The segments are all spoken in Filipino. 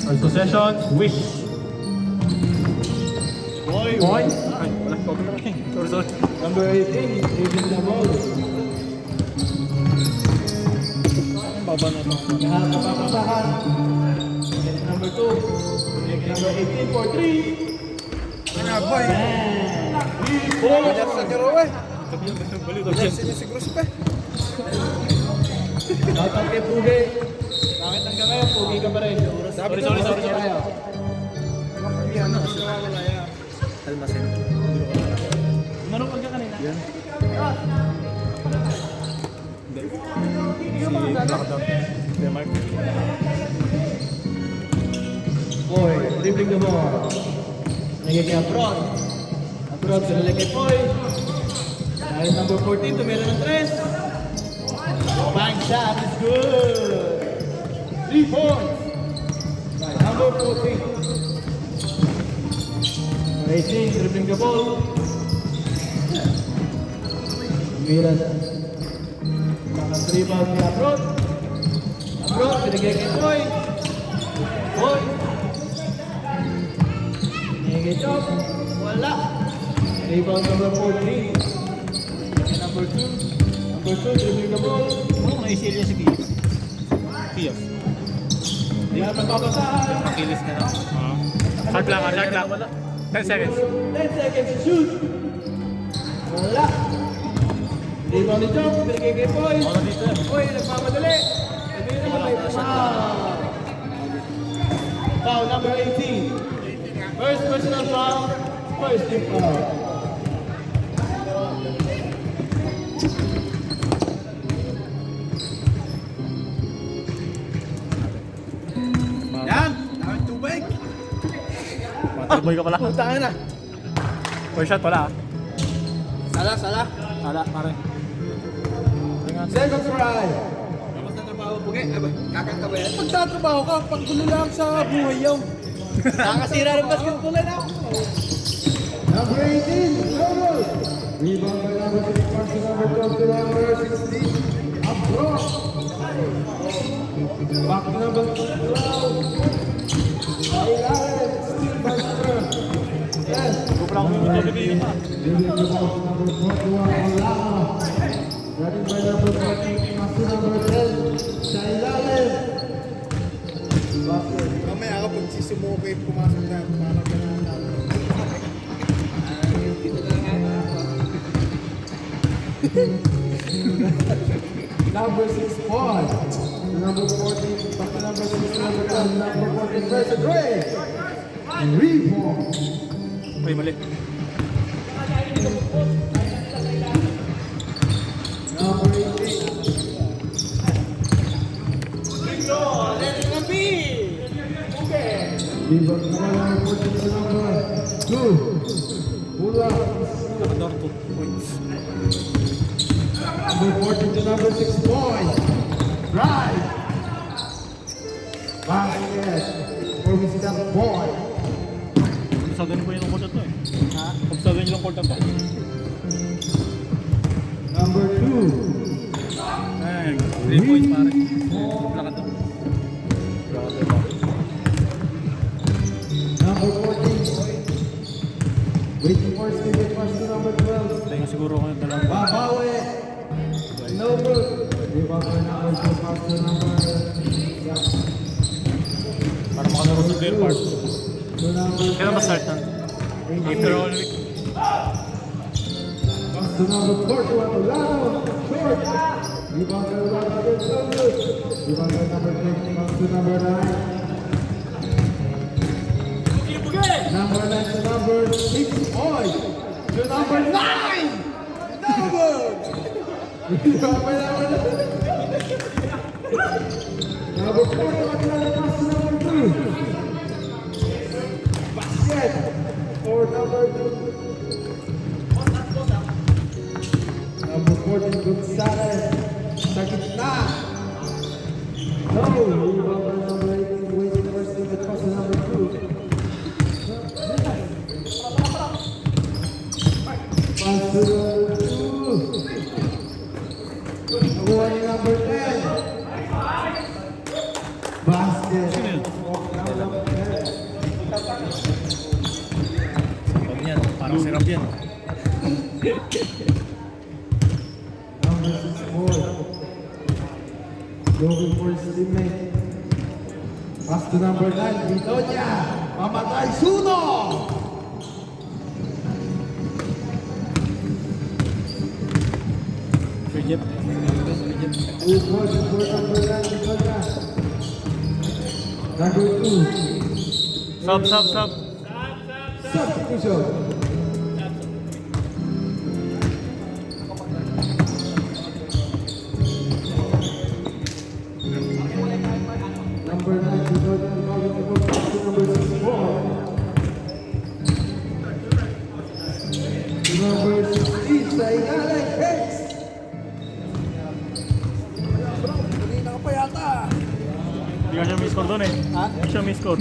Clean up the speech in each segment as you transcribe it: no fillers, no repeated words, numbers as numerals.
On possession, Wish. Boy. Boy. Ay, wala. Sorry. Number 18, dribbling the ball. Baba na ito. Lahat napapasahan. Number 2, number 18 for 3. Boy. Sa Jero eh. Sa niya si Cruz pa. Shoutout kay Pugi. Bakit hanggang ngayon, Pugi ka pa rin? Sorry. Ano, kasi nawawala yan. Almasin. Manong ka kanina? Yan. Si Blackdown. Kaya Mark. Boy, dribbling the ball. Nagiging abroad. Abroad, sinala kay Boy. Dahil number 14, tumira ng 3. Bang shot is good. 3 points. By number 14. 18, dribbling the ball. Tumira na. Naka-3 ni abroad. Abroad, binigay kay Boy. Boy. Binigay Chop. Wala. Rebound number 14. Number 2. Number 2, dribbling the ball. Ano na ACL niya si Kiyos? Kiyos. Hindi na magpapasahan. Makilis na lang. Shot lang. 10 seconds. 10 seconds to shoot. Wala. Rebound ni Chop. Binigay kay Boy. Wala dito yan. Boy, nagmamadali. Sabi na may foul. Foul number 18. First personal foul. First team foul. Yan! Daming tubig! Boy ka pala. Putangin na! First shot wala. Sala! Wala, pare. Second try. Kamusta trabaho po kakanta ba yan? Magtatrabaho ka, panggulo lang sa buhay yaw. Nakakasira ng basketball na ako. Number 18, Global. Rebound by number 6, pass to number 12 to number 16. Abroad. Back to number 12. Ailaret, still by number 10. Go pala kung may bibigyan pa. Dribbling the ball to number 41, Olao. Running by number 14, pass to number 10. Sa Ailaret. Basket. Mamaya ako pag sisimuko kayo pumasok na, parang gano'n na. Number 6 Paul. Number 14, back to number 6, number 10, number 14, Versa Dre. Rebound. Uy, mali. Number 18. Rebound naman number 14 sa number 2. Pula. Nakador 2 points. Number 14 to number 6 Boy. Drive. Basket. For Mr. Boy. Obsagan ko yung court to eh. Ha? Obsagan yung court to. Number 2. Ay, 3 points pare. Wala ka to. Number 14. Waiting for Steven pass to number 12. Tayo nga siguro ko yung dalawang. Babawi. No good. Rebound by number 2 pass to number Para makalaro sa clear part. to number Kailan ba start na? April all week. pass to number 4 to Olao. Short. Rebound by number 12. No good. Rebound by number 10 pass to number 9. Number 9 to number 6 Boy. To number 9. No good. Rebound by number 9. Number 4 pass to number 2. Basket for number 2. Number 14 Gonzalez sa gitna. No, rebound by number 18 waiting for Steven pass to number 2. Pass to number 2. Nakuha ni number 10. Basket. yan. Number 64. Looking for his teammate. Pass to number 9, Vitonia. Mamatay Suno! Frigid. Good ball for number 9, Vitonia. Number 2, Sub. substitution. Number 9, Vitonia. Calling the ball back to number 64. To number 16, sa ilalim, Hex. Kanina ka pa yata. Hindi ka siya miss-score doon eh. Ha? Hindi siya miss-score.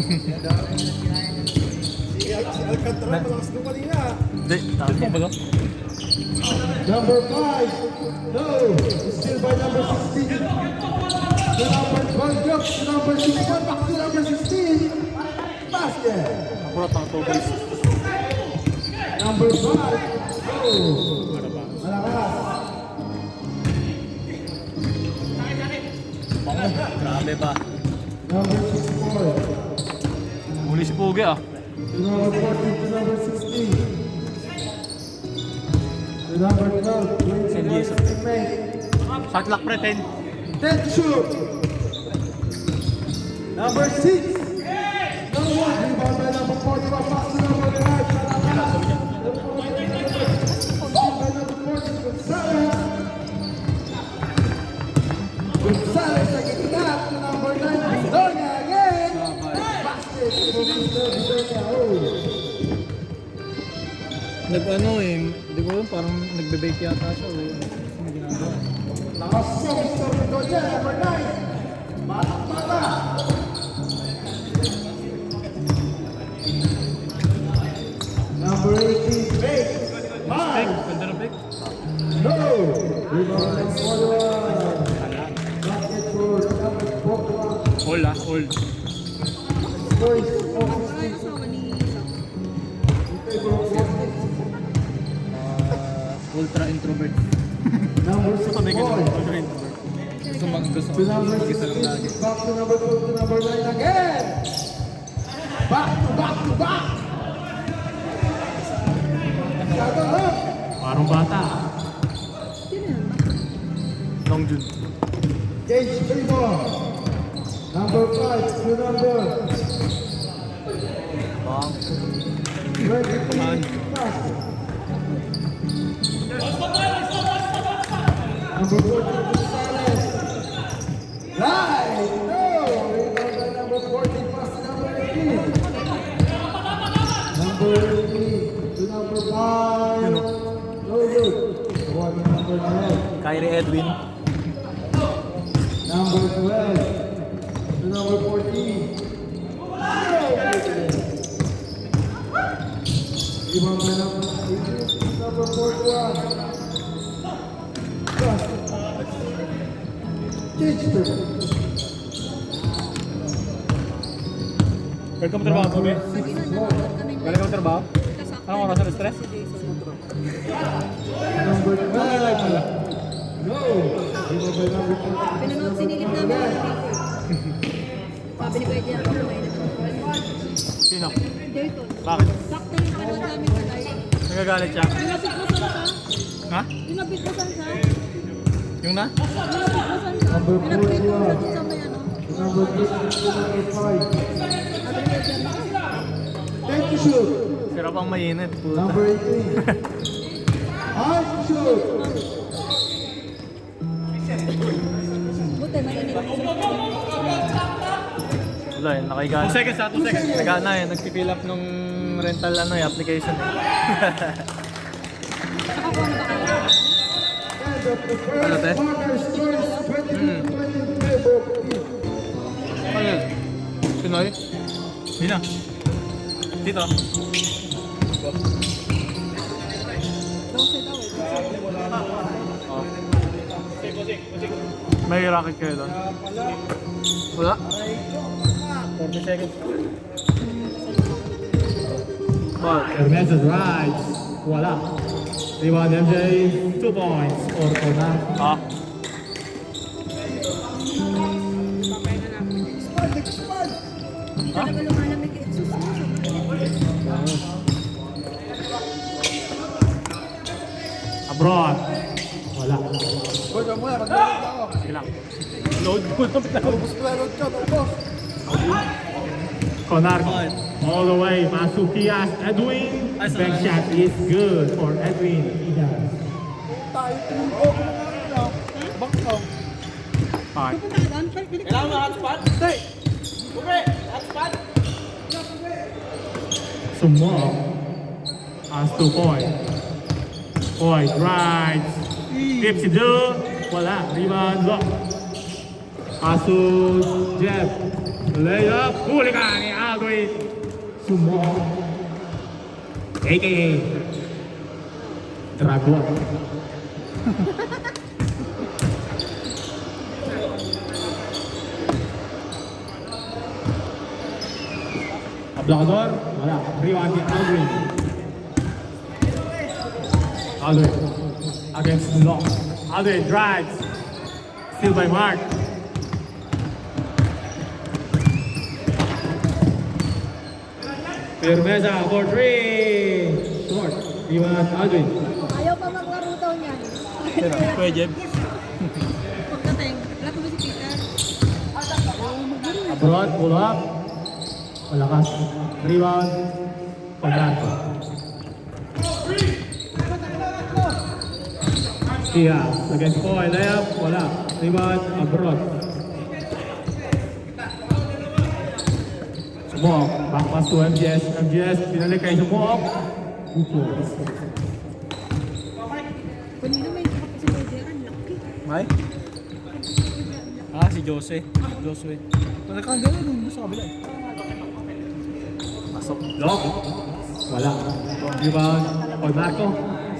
Si Alcantara malakas doon kanina. Hindi, tapos mo ba to? Number 5, no, still by number 16. The number 12 drops to number 61, back to number 16. Basket. Akurat ang 2 base. Number 5, no, malakas. Grabe ba? Number 64, Huli si Pugi ah. to number 14, to number 16. To number 12, wins San the Diego. teammate. Shot clock pretend. 10 to shoot. Number 6. No one. Rebound by number 41. Pass to number 5. By number 40. Gonzalez. Gonzalez sa gitna to number 9. Vidonia again. Basket for Mr. Vidonia. Nag-ano eh, di ko alam, parang nagbe-bake yata siya o ano ginagawa. Nakasya Mr. Vidonia. Number 9. Bata. Number 18, Bake. Bake, ganda na bake. No! Rebound by Forward. Basket for number 41. All ah, all. Boys of 16. In favor of Boston. Ultra introvert. Number 6 Sabi ka boy. naman, ultra introvert. Gusto gusto. To number Isa lang 16. lagi. Back to number 12 to number 9 again. Back to back. Shut up. Parang bata. Long Jun. Gage Favor. Number 5 to number Bang. 23. Basket. Number 14, Gonzalez. Right! No! Rebound by number 14, pass to number 18. Number 18 to number 5. No good. One to number 12. Kyrie Edwin. Number 12 to number 14. No good. Rebound by number 18 to number 41. Basket. Gage Favor. Welcome to trabaho, Pugi. Welcome to trabaho. Anong oras na stress? Number 12. No. Rebound by number 14. Pinanood sinilip namin yung dito. Sabi ni Kuya Dian, may Sino? Dayton. Bakit? Sakto yung pinanood namin sa live. Nagagalit siya. Dinapit mo saan siya? Ha? Dinapit mo saan siya? Yung na? Dinapit mo saan siya? Number Pinapit mo 41. saan siya sa may ano? Number 15 to number 5. Sabi ni Kuya Dian, Thank you, shoot. Sira pang mainit. Puta. Number 18. Hard to shoot. buti mainit. Wala yun, nakaiga. 2 seconds ha, 2 seconds. Nagana eh, nagpipill up nung rental ano eh, application eh. Nakakuha na ba kayo? And of the first Ano, te? quarter scores 22-20 in favor of the team. Ano yun? Pinoy? Hindi na. Dito. Dose daw eh. Oh. May racket kayo doon? Wala? 40 seconds. Ball. Hermes drives. Wala. Rebound MJ, 2 points for Kona. Ah. Hindi talaga lumalamig yung exhaust mo. Abroad. Wala. Boy, ka muna, mag-load ako. Sige lang. Load mo na pala. Ubus ko lang load ka, ubos. Konarko. All the way. Masukias. Edwin. Ay, Back shot is good for Edwin. Tayo, tumulo ko na nga. Bak ko. Five. Pupunta ka doon? Kailangan mo hotspot? Hindi. Bube, hotspot? Sumo. As 2 points. Point drives. Tips to do. Wala. Rebound. Lock. Asu Jeff. Layup. Huli ka ni Aldwin. Sumo. AKA Dragon. Ablakador. Wala. Rebound ni Aldwin. Aldwin. Against Lock. Aldwin drives. Still by Mark. Firmeza for 3. Short. Rebound Aldwin. Ayaw pa maglaro daw niyan. Kuya Jeb. Pagdating, wala pa ba si Peter? Abroad, pull up. Malakas. Rebound. Konarko. Diaz against Foy. Layup. Wala. Rebound. Abroad. Sumok. Back pass to MGS. MGS. Pinalik kay Sumok. Upos. Kanina may kapag si Peter, ang laki. May? Ah, si Jose. Josue. Nakakagano nung sa kabila eh. Pasok. Lock. Wala. Rebound. Konarko.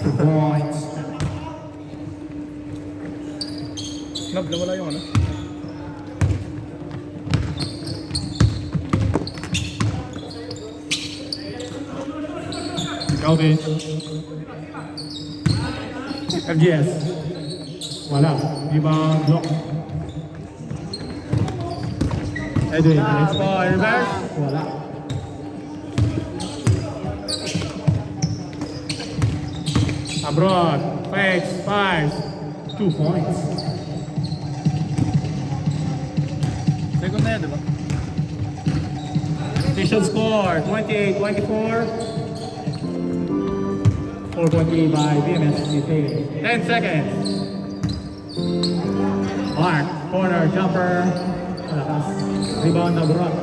2 points. Nab, nawala yung ano? Calvin. MGS. Wala. Rebound. Block. Edwin. Next ball. Reverse. Wala. Abroad. Fakes. Fires. 2 points. Second na yan, di ba? Official score. 28-24. 4.3 by BMS. 10 seconds. Mark. Corner. Jumper. Malakas. Rebound abroad.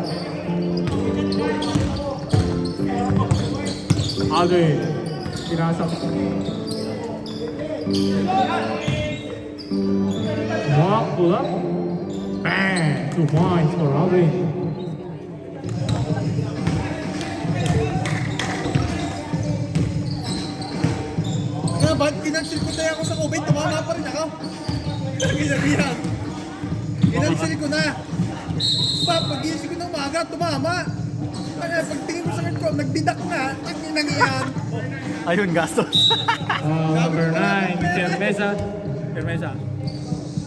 Aldwin. Pinasok. Walk. Pull up. Bang. 2 points for Aldwin. Kaya ba't kinansil ko tayo ako sa COVID? Tumama pa rin ako. Ginabihan. Kinansil ko na. Pag-iisip ko ng umaga, tumama. Kaya pagtingin ko sa ko, nagdidak na. Ang inangihan. Ayun, gastos. Number 9, Firmeza. Firmeza.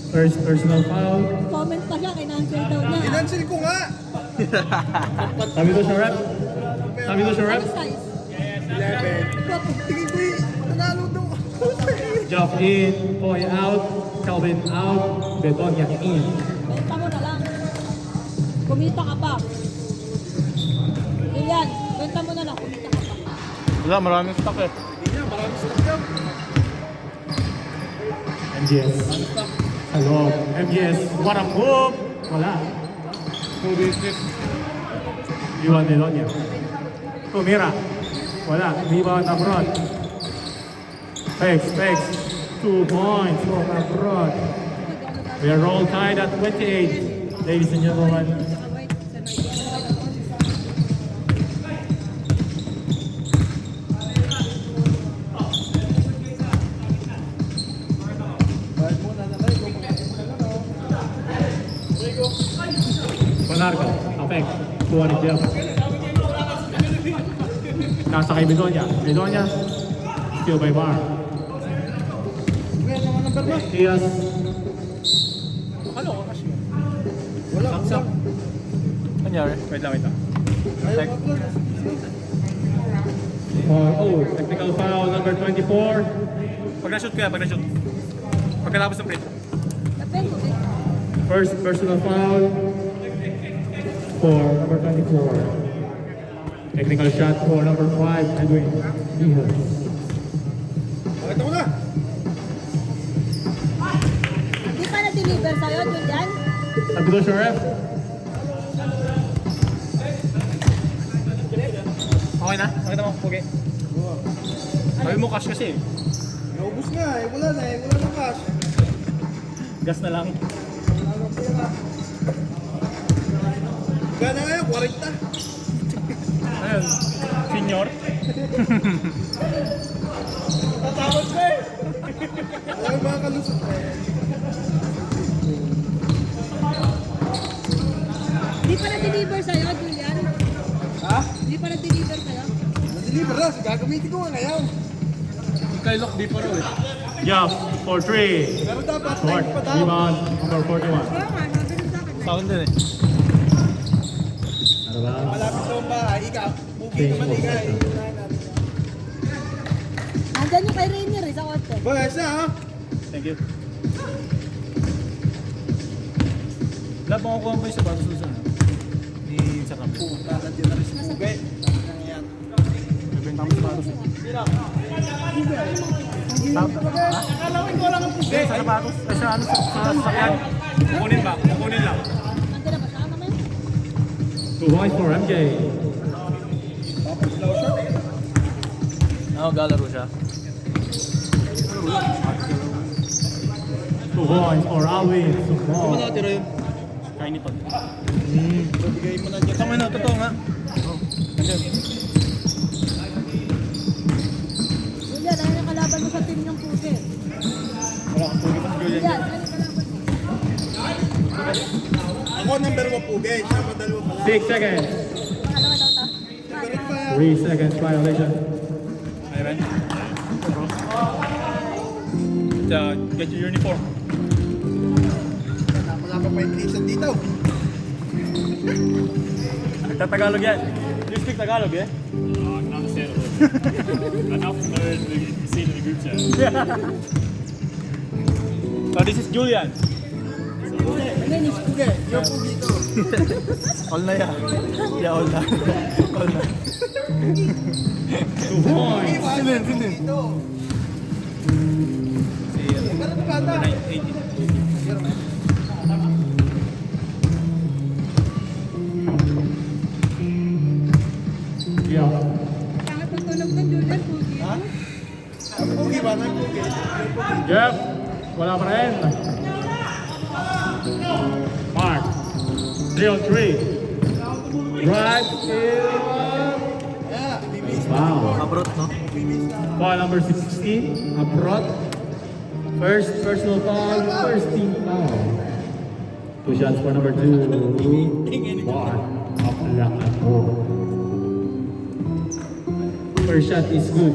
First personal foul. Comment pa siya, kinancel daw niya. Kinansil ko nga. Sabi to siya rep. Sabi to siya rep. Ano size? 11. Pagtingin ko nanalo daw. Jeff in. Poy out. Calvin out. Betonia in. Benta mo na lang. Kumita ka pa. Lilian, benta mo na lang. Kumita ka pa. Wala, maraming stock eh. Hindi niya, marami stock yan. MGS. Hello. MGS. What a move. Wala. Iwan Delonia. Tumira. Wala. Rebound abroad. Fakes. 2 points for abroad. We are all tied at 28. Ladies and gentlemen. Konarko. Apek. Kuha ni Jeff. Nasa kay Bedonia. Bedonia. Steal by Bar. Ngayon, mga number mo. Tias. Wala, wala. Kanyari. Wait lang. Ayaw upload. Technical foul number 24. Pag na-shoot ko yan, Pagkatapos ng free throw. Tapos mo, eh. First personal foul for number 24. Technical shot for number 5, Edwin Diaz. Pakita mo na. Di pa na-deliver sa'yo, Julian? Sabi ko siya, ref. Okay na? Pakita mo, okay. Sabi mo cash kasi eh. Naubos nga eh. Wala na eh. Wala na cash. Gas na lang. Gana ngayon, 40. Ayun. Senior. Tatawad ko eh. Ayaw mga kalusot eh. Di pa na-deliver sa'yo, Julian? Ha? Di pa na-deliver sa'yo? Na-deliver na. Gagamitin ko nga ngayon. Kay Lok, di pa rin eh. Jeff for 3. Pero dapat Short. time pa daw. Rebound number 41. Oo nga, sabi nun sa akin. Sound din eh. Ano ba? Malapit daw ba? Ikaw. Pugi naman ikaw eh. Nandyan yung kay Rainier eh, sa kotse. Boy, ayos na ha? Thank you. Lab, makukuha mo yung sapatos doon sa ano? Ni Sakam. Nandiyan na rin si Pugi. Yan. Nabenta mo sapatos eh. Nakalawin ko lang ang Pugi. Sa sapatos? Ay, sa ano? Sa sasakyan? Kukunin ba? Kukunin lang. Nandyan na ba siya naman? 2 points for MJ. Oo, galaro siya. 2 points for Alvin. Ano Sumol. nakatira yun? Kaya nito. Bigay mo na dyan. Tama na, totoo nga. Oo. Nandiyan. Julian, ano yung kalaban mo sa team ng Pugi? Wala kang pugit sa Julian. Julian, ano yung kalaban mo? Ako number 1 Pugi. Siya madalawa pala. 6 seconds. Pangalawa daw ta. Number pa yan. 3 seconds violation. Ay, Ben. Get your uniform. Wala pa pa inclusion dito. Nagtatagalog yan. You speak Tagalog eh? Not understandable. Enough to know the scene in the group chat. So this is Julian. My name is Pugi. Yung Pugi ito. All na yan. Yeah, all na. All na. 2 points. Sinin. Ito. Pero maganda. 18. Yeah. Pangit ang tunog ng Julian, Pugi. Ha? Ang Pugi ba? Ang Pugi. Yung Pugi. Jeff, wala pa rin. Mark, 3 on 3. Right in. Yeah, bibis. Wow. Abrot, no? Foul number 16, Abrot. First personal foul, first team foul. 2 shots for number 2. Mark, up the lock and roll. First shot is good.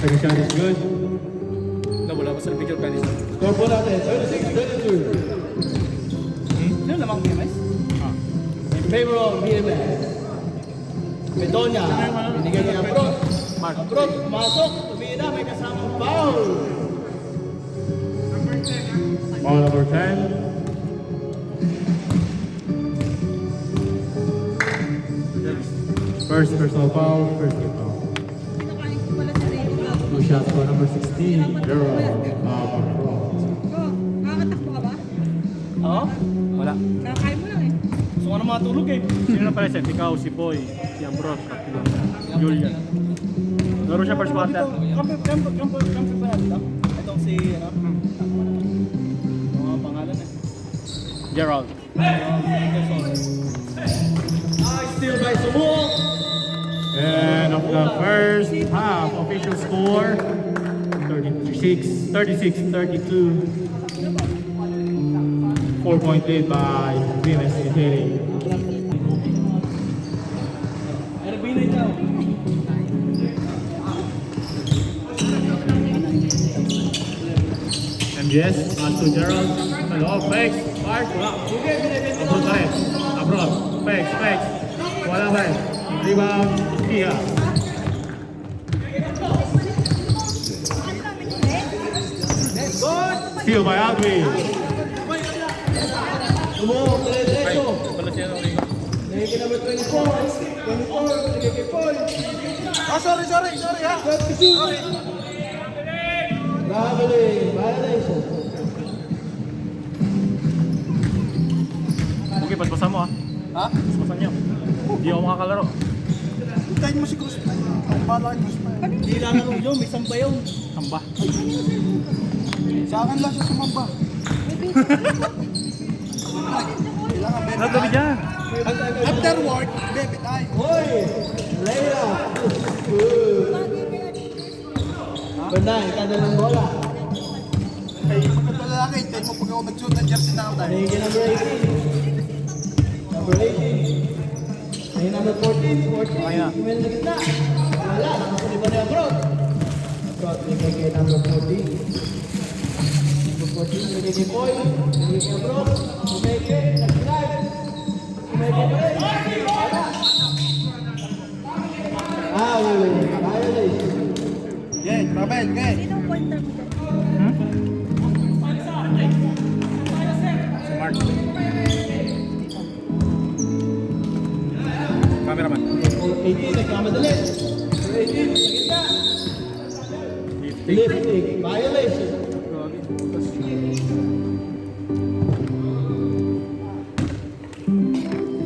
Second shot is good. Wala pa sa picture kanina. Score po natin, 36-32. Ano namang BMS? In favor of BMS. Bedonia. Binigay niya Abrot. Mark. Abrot, pumasok. Tumina, may kasamang foul. Foul number 10. First personal foul, first team foul. Pinakain ko pala si Rainier. 2 shots for number 16, Gerald Abrot. Oh, nakakatakbo ka ba? Oo? Wala. Nakakain mo lang eh. Gusto ko na matulog eh. Sino na pala siya? Ikaw, si Boy, si Ambrose, tatlo. Julian. Laro siya first quarter. Kampi pa natin. Itong si, ano? Mga pangalan eh. Gerald. Steal by Sumul. And of the first half, official score, 36-32. 4-point lead by BMS Italy. MGS, pass to Gerald. Hello, fakes. Mark, wala. Abroad pa rin. Abroad. Fakes. Wala pa rin. Rebound, Pia. Steal by Aldrin. Tumo, dire-diretso. Pala siya ng ring. Nagiging kay number 24. 24, nagiging kay Paul. Ah, sorry ha. 12 to shoot. Traveling, violation. Okay, paspasan mo Ha? Paspasan niyo. Hindi ako makakalaro. Hintayin mo si Cruz. Ang bala kay Cruz pa. Hindi lang ano yun, may samba yun. Tamba. Sa akin lang siya sumamba. Kailangan bebe Ano dami dyan? After work, bebe tayo. Hoy! Layla! Good. Number 9, kada ng bola. Pag lalaki, hintayin mo pag ako nag-shoot ng jersey na ako tayo. Nagiging number 18. Number 18. Nagiging number 14. 14. Kaya. Kumel na gitna. Wala, nakasunod ba na yung abroad? Abroad, nagiging kay number 14. Number 14, nagiging kay Boy. Nagiging kay abroad. Kumeke, nag-drive. Kumeke pa rin. Wala. Violation. Yeah, Rabel, okay. Sino pointer mo dyan? Si Mark. Cameraman. 18, nagkamadali. Number 18, sa gitna. Lifting, violation.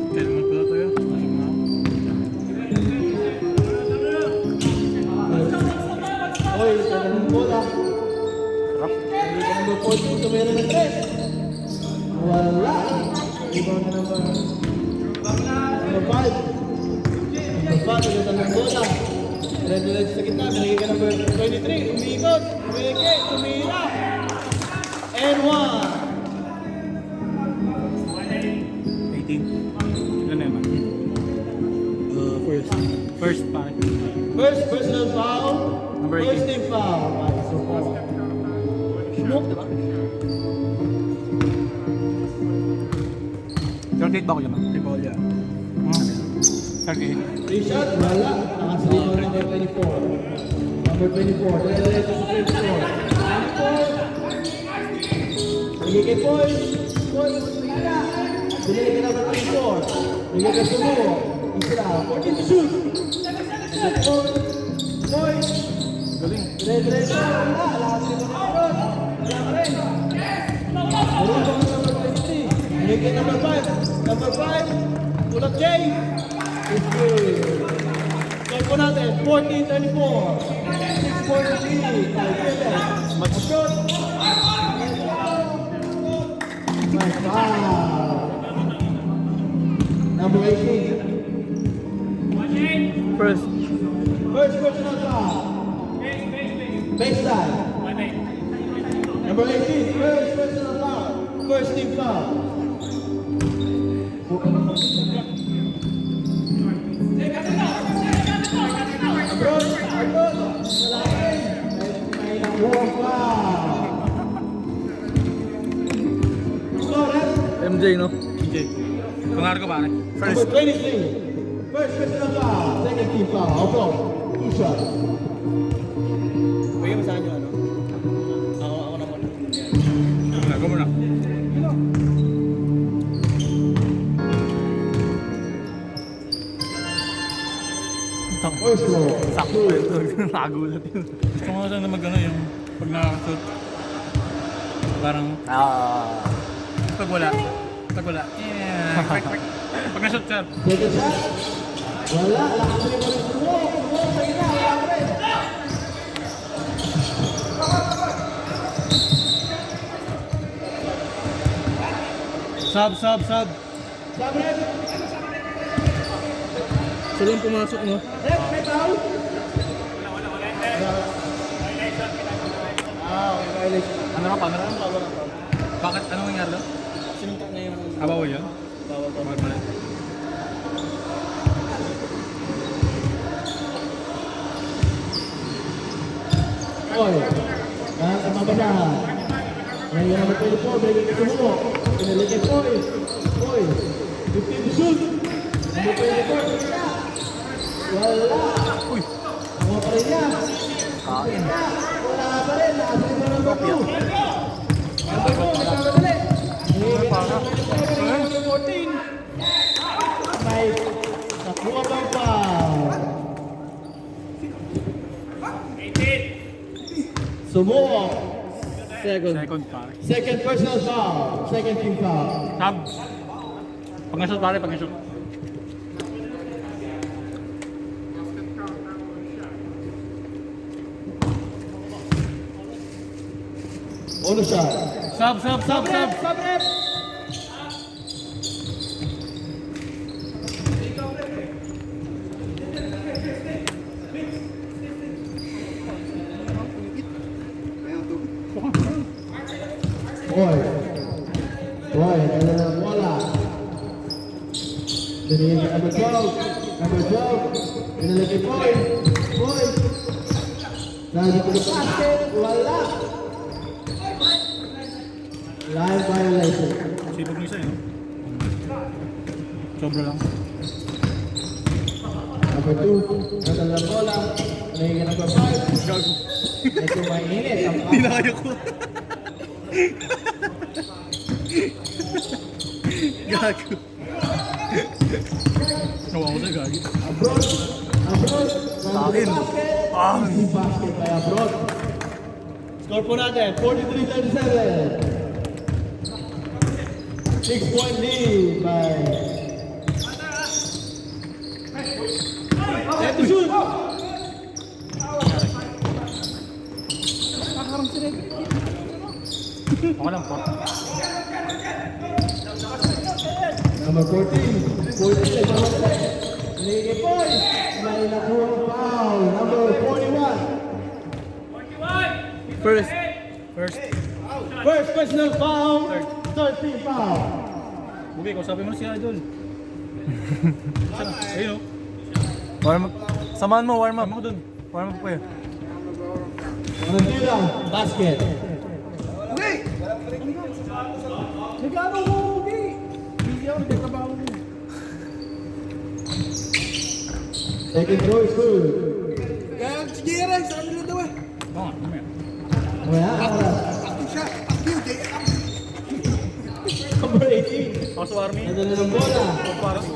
Kaya naman pala tayo. Oy, kada ng bola. Hindi ka number 14, tumira ng 3. Wala. Rebound na number 5. Number 5, ulitan ng bola. Red-red sa gitna, binigay ka number 23. Umikot, umike, tumira. And 1. 18. Ilan na naman? First pare. First personal foul. Number First 18. team foul. Ay, so foul. Smoke, diba? 38 ba ako dyan? Triple yan. 38. Free shot, wala. Nakasali mo number 24. Number 24, dire-diretso sa free throw. 24. Bigay kay Paul. Paul, wala. Binigay kay number 24. Bigay kay Sumo. Isra, 14 to shoot. Paul. Paul. Galing. Dire-diretso, wala. Lahat sila na abroad. Wala pa rin. Meron pa number 23. Bigay kay number 5. Number 5. Pull up Jay. It's good. Check po natin, 14-34. 6-4-3. Match shot. Nice foul. Number 18. First. First personal foul. Baseline. Number 18. First personal foul. First team foul. Abroad, abroad. May nakuha pa. Score, MJ, no? MJ. Pangar ko pare. Number 23. First personal foul. Second team foul. Abroad. 2 shots. Pwede mo saan yung ano? Ako na muna. Go muna. First row. Sakto. Nagulat yun. Gusto ko sana mag-ano yung pag nakakashoot. Parang pag wala. Yeah. Pag na-shoot sir. Second shot. Wala. Lakas mo yung mga sumo. Sa ina. Wala pa rin. Sub. Sabi rin. Sila yung pumasok no? Ref, may foul? Okay, violation. Ano na pa? Bakit? Ano nangyari doon? Sinunta na yung... Bawal yun? Bawal pa. Bawal pala. Oy, ang mabanahan. Ngayon number 24, bigay kay Tumuo. Pinali kay Poy. Poy. 15 to shoot. Number 24. Wala. Uy. Ako pa rin niya. Wala pa rin. Nakasin mo number 2. Number 2, nagkamadali. Number 14. May nakuha pang foul. Sumuo. Second pare. Second personal foul. Second team foul. Tab. Pangasot pare, pangasot. Uno shot. Sub, sub, sub, sub. Sub rep. Boy. Boy, ada na bola. Jadi number 12. Number 12. Pinali kay Boy. Boy. Lagi ke basket. Wala. Line violation. Sipag mo isa yun. Sobra lang. Number 2. Nasa na bola. Pinali kay number 5. Ito mainit. Dinayo ko. Gago. Nawa ko sa gagi. Abroad. Abroad. Nandun yung basket. Easy basket by Abroad. Score po natin. 43-37. 6-point lead by... Set to shoot. Ako lang po. Number 14. 46. Niggy Boy. May nakuha ang foul. Number 41. First. First personal foul. Third team foul. Bugi, kausapin mo si Idol. Ayun o. Warm up. Samahan mo, warm up. Tama ko dun. Warm up ko yun. Manatila. Basket. Nagano ko, Ugi. Hindi ako nagkatrabaho mo. Second throw is good. Kaya si J.R. sa kanila daw eh. Baka, mamaya. Wala. Ako siya. Ako yun, J.R. Number 18. Ako sa army. Nadala ng bola.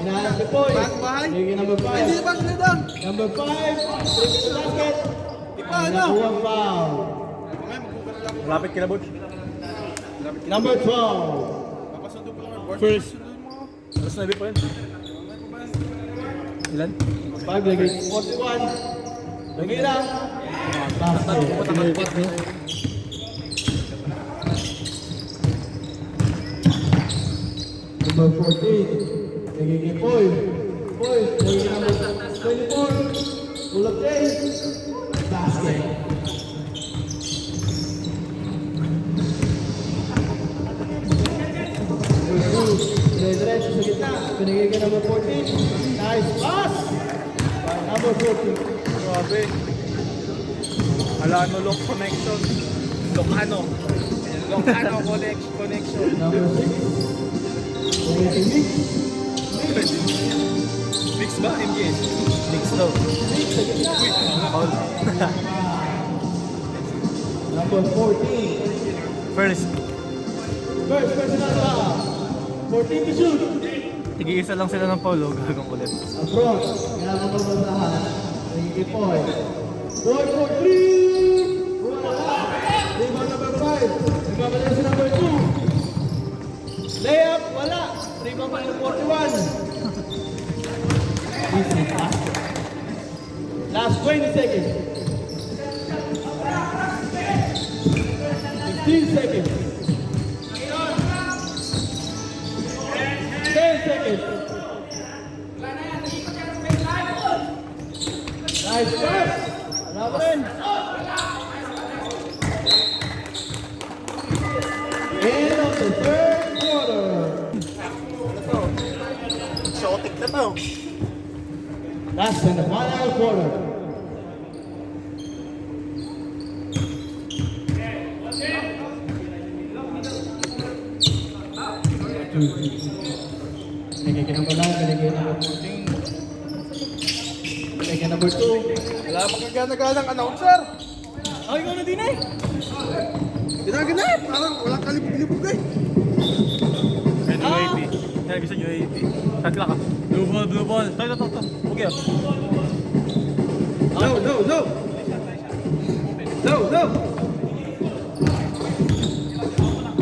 Inahanap ni Poy. Bahay. Niggy number Hindi 5. na ba sila doon? Number 5. Taking the basket. Ipa, ano? Nakuha ang foul. Malapit kila Butch. Number 12. First. Alas 9 pa yun. Ilan? 5 lagi 41. Lagi lang. Basket. Number 14. Lagi kay Poy. Poy. Lagi number 24. Pull up chase. Basket. Diretso sa gitna. Pinigay ka number 14. Nice pass. By number 14. Grabe. Alano lock connection. Lokano connection. Number 6. Pinigay kay Nick. Mix ba? MGS? Mix daw. Nick sa gitna. Number 14. First. First personal foul. 14 to shoot. Tig-isa lang sila ng Paulo. Gagang ulit. Approach. Kailangan mo masahan. Pinigay kay Poy. Poy for 3. Wala. Rebound number 5. Nagkamali si number 2. Layup. Wala. Rebound pa number 41. Easy basket. Last 20 seconds. 15 seconds. 10 seconds. Nice pass. Another one. End of the third quarter. Exotic na to. That's in the final quarter. Binigay ka number 9, binigay number 14. Binigay ka number 2. Wala pa kagana-ganang announcer. Ay, ikaw na din eh. Ginaganap. Parang walang kalibog-libog eh. Kaya UAP. Kaya gusto nyo UAP. Shot lang ka. Blue ball, blue ball. To. Okay. No.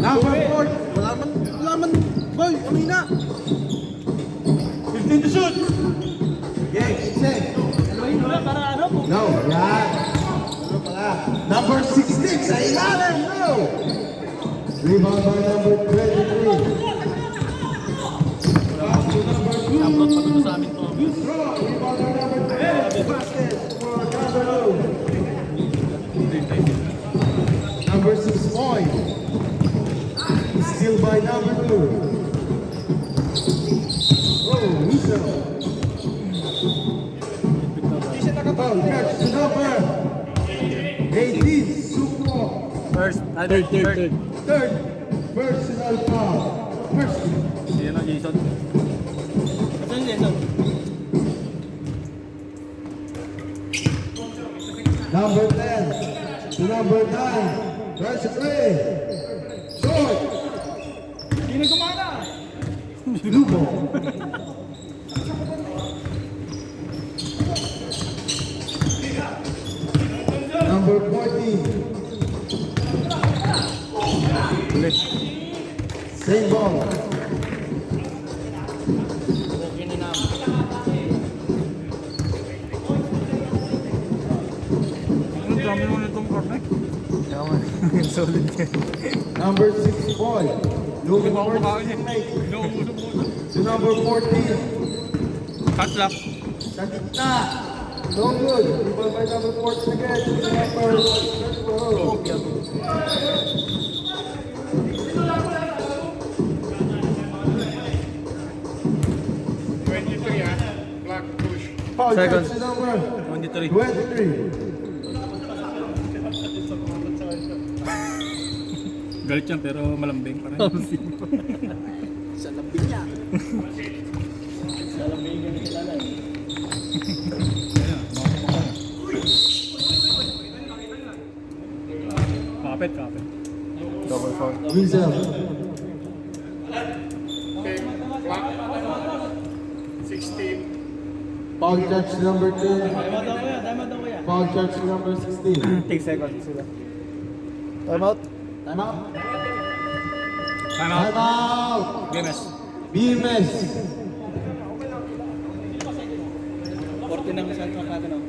Number 4. Wala man. Boy, amina. 15 to shoot! Okay, check. No, yan. Ano pala? Number 16 sa ilalim. No. Rebound by number 23. Upload pa dito sa amin to. Rebound by number 12. Basket for number 2. Number 6 point. Steal by number 2. Oh, Whistle. Foul, catch the number 18, Suko. Third. Third, personal foul. First. Sino na, Jason? Saan Jason? Number 10 to number 9. Tries to play. Short. Sino gumana? Lugo. Number 14. Ulit. Same ball. Ang dami mo nitong corner. Kaya nga. Solid yan. Number 6 boy. Hindi ba ako Looking makain yan? to number 14. Cut lock. Sa gitna. No good. Rebound by number 14 again. Number 34. Foul Second. catch to number 23. 23. Galit yan pero malambing pa rin. Sa lambing niya. Kapit. Double foul. Whistle. 16. Foul catch to number 10. Foul catch to number 16. Take seconds sila. Time out. Time out. Time out. Time out. Games. BMS. 14 ang isang track natin.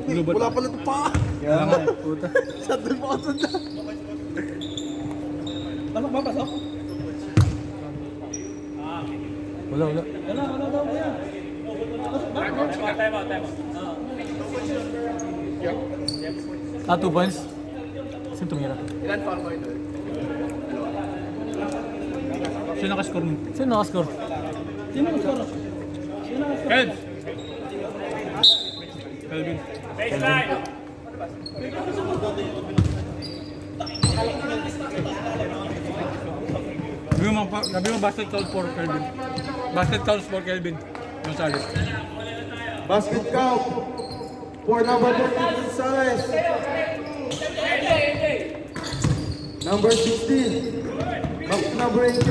Global. Wala pala ito pa. Kaya nga. Puta. Sandal pa ako sandal. Pasok ba? Pasok? Wala. Wala daw kuya. Time out. 2 points. Sino tumira? Ilan foul mo ito? Sino nakascore mo? Sino nakascore? Sino ang score? Ed! Calvin. Baseline. Gabi mo basket count for Calvin. Basket counts for Calvin. Gonzalez. Basket count for number 14 Gonzalez. Number 16. Back to number 18.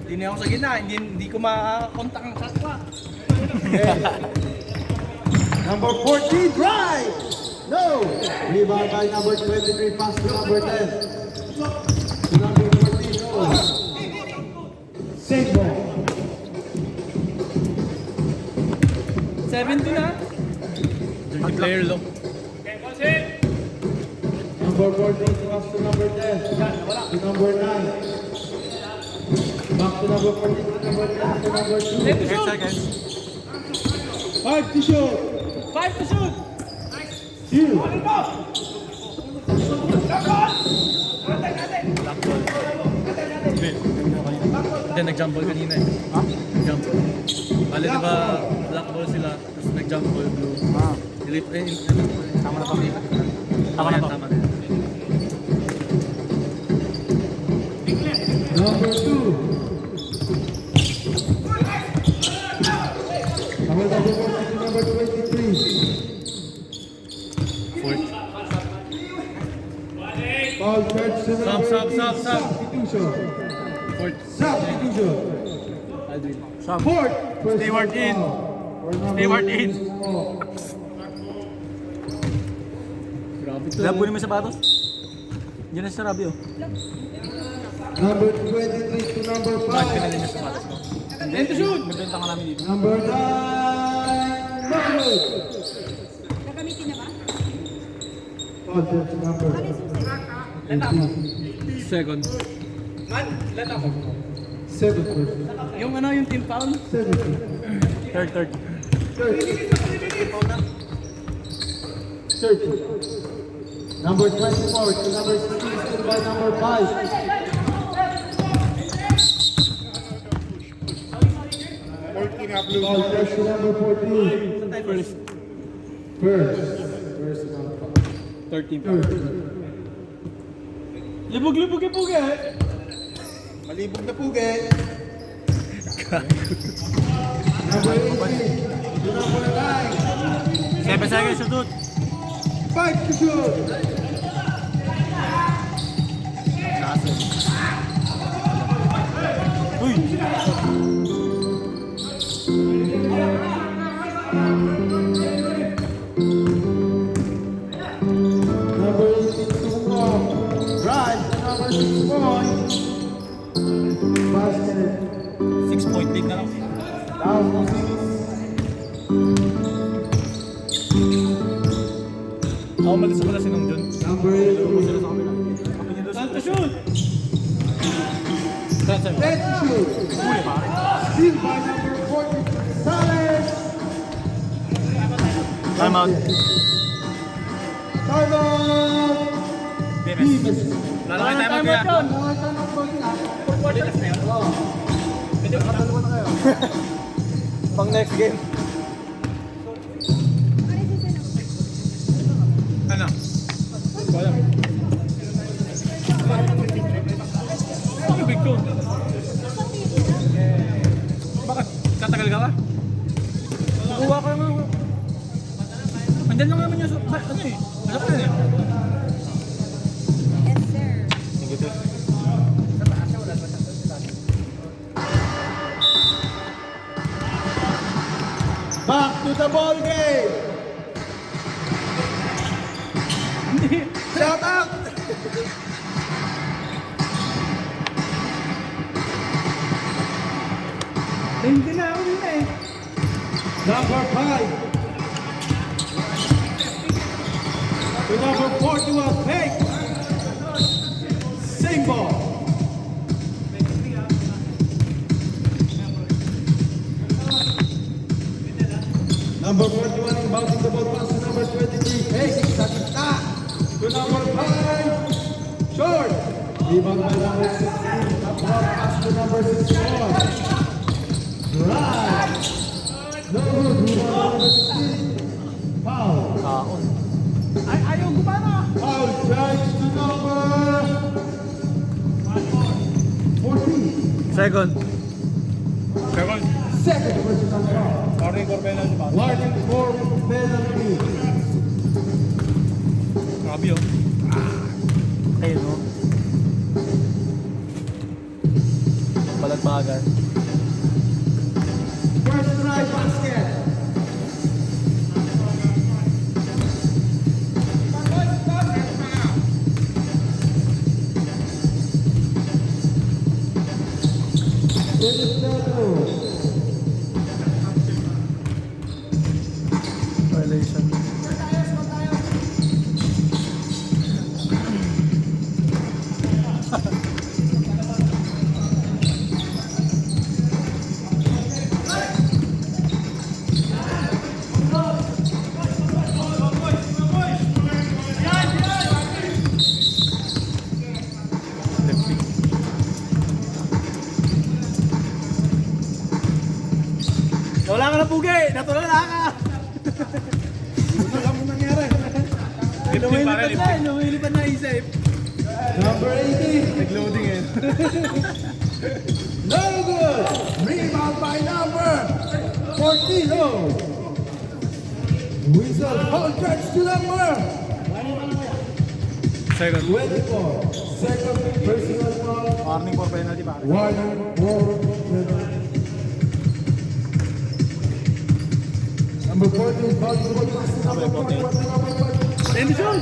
Hindi na ako sa gina. Hindi ko makakontak ang shot clock. Number 14 drive. No. Rebound by number 23. Pass to number 10. To number 14. No. Save ball. 17 na. Dirty player low. Number 14 pass to number 10. To number 9. Back to number 14 to number 10 to number 2. 8 seconds. 5 to shoot. 5 to shoot. 2. Hindi, nag-jump ball kanina eh. Ha? Nag-jump ball. Bale, diba, black ball sila. Tapos jump ball blue. Elite, Tama na kami. Tama na to. Tama na. Number 2. Number 23. Fourth. Foul charge to number Stop. substitution. Fourth. Substitution. Aldrin. Fourth. Stewart in. Stewart in. Grabe to. Labo naman sa batos. Diyan na si Rabi oh. Number 23 to number Bakit ka 5. na din sa sapatos mo? Hindi, to shoot! Nabenta ka namin dito. Number 9. Mahmoud. Gagamitin na ba? Foul charge to number Ano yung susi? 18. Second. Seventh person. Yung ano, yung team foul? 17. Third. 30. Number 24 to number 16 by number 5. Foul charge to number 14. First to number 13. 5. Libog-libog yung pugi eh. Malibog na pugi. Number 18 to number 9. 7 seconds to shoot. 5 to shoot. Uy! Number 18 to drive to number 6 point. Basket. 6-point lead na lang. Down to 6. Ako malis ko na si Nung Jun. Number 18. Saan to shoot? Let to shoot. Huli pare. Steal by number 40. Sales. Time out. Time out. Bimes. Lalaki tayo mo kuya. Pang next game. Ano yung susi na? Ano? Ano big ko? Bakit? Tatagal ka ba? Kuha ka naman. Andyan lang naman yung ano eh. Ano pa yun eh? Yes, sir. Back to the ball game. Shout out. Hindi na ako nila eh. Number 5. To number 41, Peg. Same ball. Number 41 inbounding the ball pass to number 23, Peg. Sa gitna. To number 5, short. Rebound by number 16. Ball pass to number 61. Drive. No good. Rebound number 16. Foul. Kaon. Ay, ayaw gumana. Foul charge to number 14. Second. Second. Second personal foul. Warning for penalty ba? Warning for penalty. Grabe oh. Ayun no. Balagbagan. First try basket. Violation. Wala ka na pugi! Natulala ka! Lumilipad na, lumilipad na isip. Number 18. Nag-loading eh. No good. Rebound by number 14. Oh. Whistle. Hold catch to number Second. 24. Second personal foul. Warning for penalty pare. Warning for number 14. Foul to number 14. Anderson!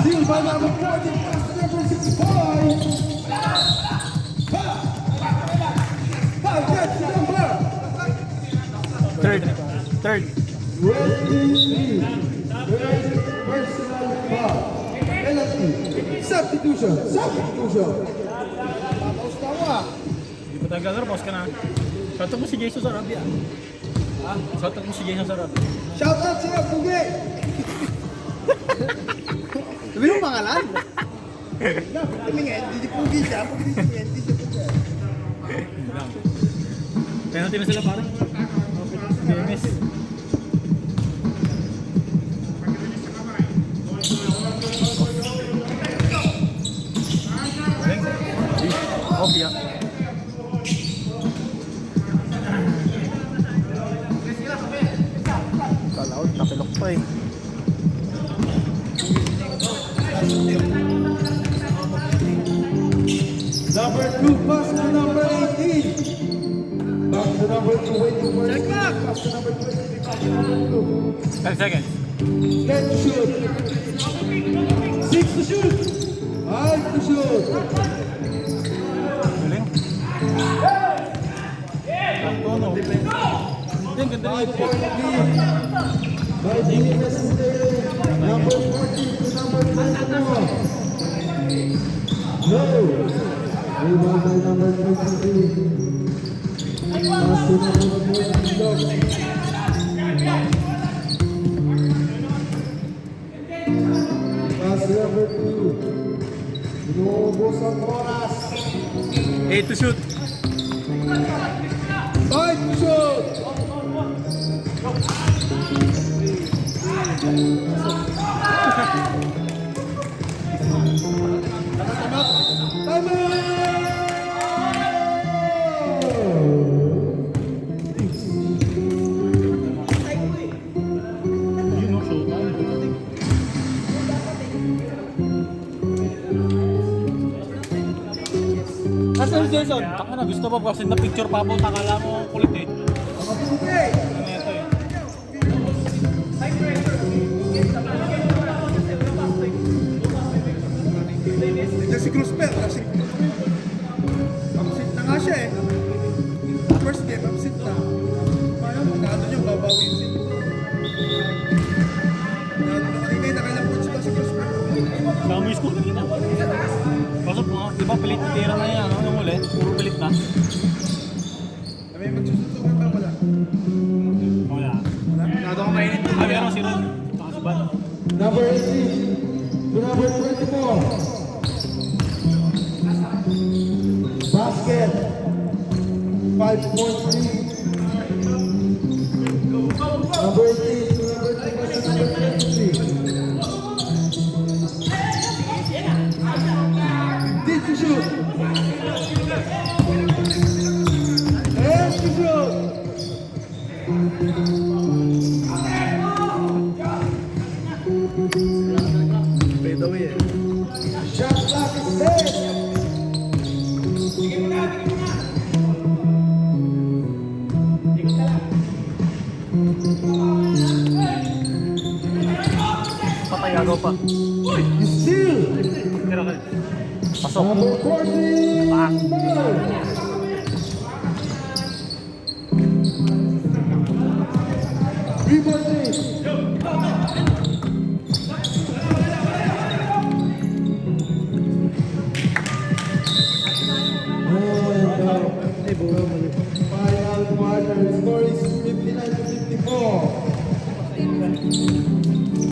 Steal by number 14. Pass to number 6. Foul catch to number Third. 23. Third personal foul. Penalty. Substitution. Hindi pa tayo gagawin, boss ka na. Shoutout mo si Jason Sarabia. Ha? Shoutout mo si Jason Sarabia. Shout out sa Pugi. Sabi mo pangalan? Dapat tumingin, hindi pugi siya. Pag hindi tumingin, hindi siya pugi. Penalty na sila pare. DMS. Obya. Kala ko, tapilok pa eh. Number 2, pass to number 18. Back to number 2, wait to first. Check back. Pass to number 23, back to number 2. 10 seconds. 10 to shoot. 6 to shoot. 5 to shoot. Galing. Antono. Hindi, ang ganda rin. 5 point lead. By Jimmy Messenger. Number 14 to number 24. No. Rebound by number 23. Pass to number 14. Pass to number 2. Inuubos ang oras. 8 to shoot. 5 to shoot. Yun o, showtime. Nasaan si Jason? Taka na, gusto pa kasi na picture pa po, takala mo kulit eh. Ano ito eh. Ito si Cruzper kasi absent na nga siya eh. First game, absent na. Parang magkano niya, babawin si nakailang points ba si Cruzper? Saka mo yung score kanina. Pasok mo, di ba pilit na tira na yan, ano yung uli? Puro pilit na. Kami magsusuntukan ba? Wala. Wala. Masyado ko mainit. Ah, meron si Ron. Saka si Ban. Number 18 to number 24. Basket. 5 point lead. Number 18 to number 23. Did to shoot. And to shoot. Fade away eh. Shot clock is dead. Papayagaw pa. Still. Tira ka. Pasok. Number 40. Bang. Rebounding. Final quarter score is 59 to 54.